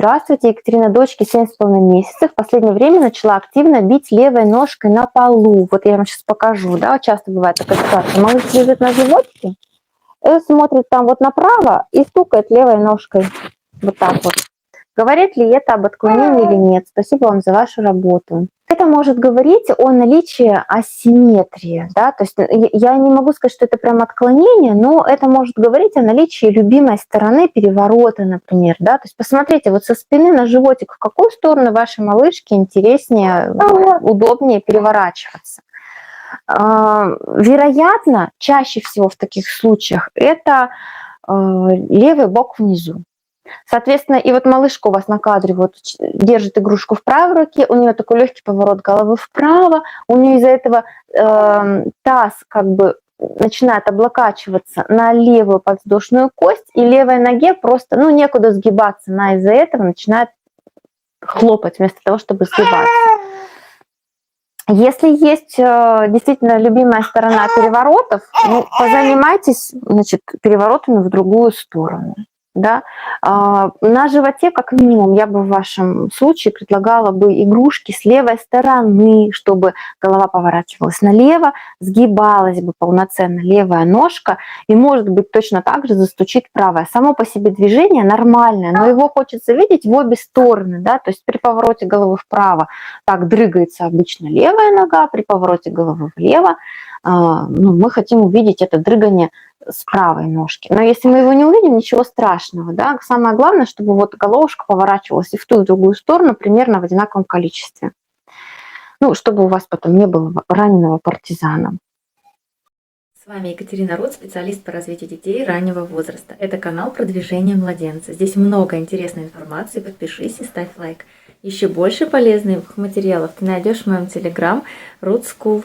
Здравствуйте, Екатерина, дочке 7,5 месяцев. В последнее время начала активно бить левой ножкой на полу. Вот я вам сейчас покажу, да, часто бывает такая ситуация. Малыш лежит на животике, смотрит там вот направо и стукает левой ножкой. Вот так вот. Говорит ли это об отклонении или нет? Спасибо вам за вашу работу. Это может говорить о наличии асимметрии. Да? То есть я не могу сказать, что это прям отклонение, но это может говорить о наличии любимой стороны переворота, например. Да? То есть посмотрите, вот со спины на животик, в какую сторону вашей малышке интереснее, удобнее переворачиваться. Вероятно, чаще всего в таких случаях это левый бок внизу. Соответственно, и вот малышка у вас на кадре вот держит игрушку в правой руке, у нее такой легкий поворот головы вправо, у нее из-за этого таз как бы начинает облокачиваться на левую подвздошную кость, и левой ноге просто, некуда сгибаться, она из-за этого начинает хлопать вместо того, чтобы сгибаться. Если есть действительно любимая сторона переворотов, позанимайтесь, значит, переворотами в другую сторону. Да? На животе, как минимум, я бы в вашем случае предлагала бы игрушки с левой стороны, чтобы голова поворачивалась налево, сгибалась бы полноценно левая ножка, и, может быть, точно так же застучит правая. Само по себе движение нормальное, но его хочется видеть в обе стороны. Да? То есть при повороте головы вправо так дрыгается обычно левая нога, при повороте головы влево мы хотим увидеть это дрыгание с правой ножки. Но если мы его не увидим, ничего страшного. Да? Самое главное, чтобы вот головушка поворачивалась и в ту, и в другую сторону примерно в одинаковом количестве. Чтобы у вас потом не было раненого партизана. С вами Екатерина Рот, специалист по развитию детей раннего возраста. Это канал «Продвижение младенца». Здесь много интересной информации. Подпишись и ставь лайк. Еще больше полезных материалов ты найдешь в моем телеграм Root School.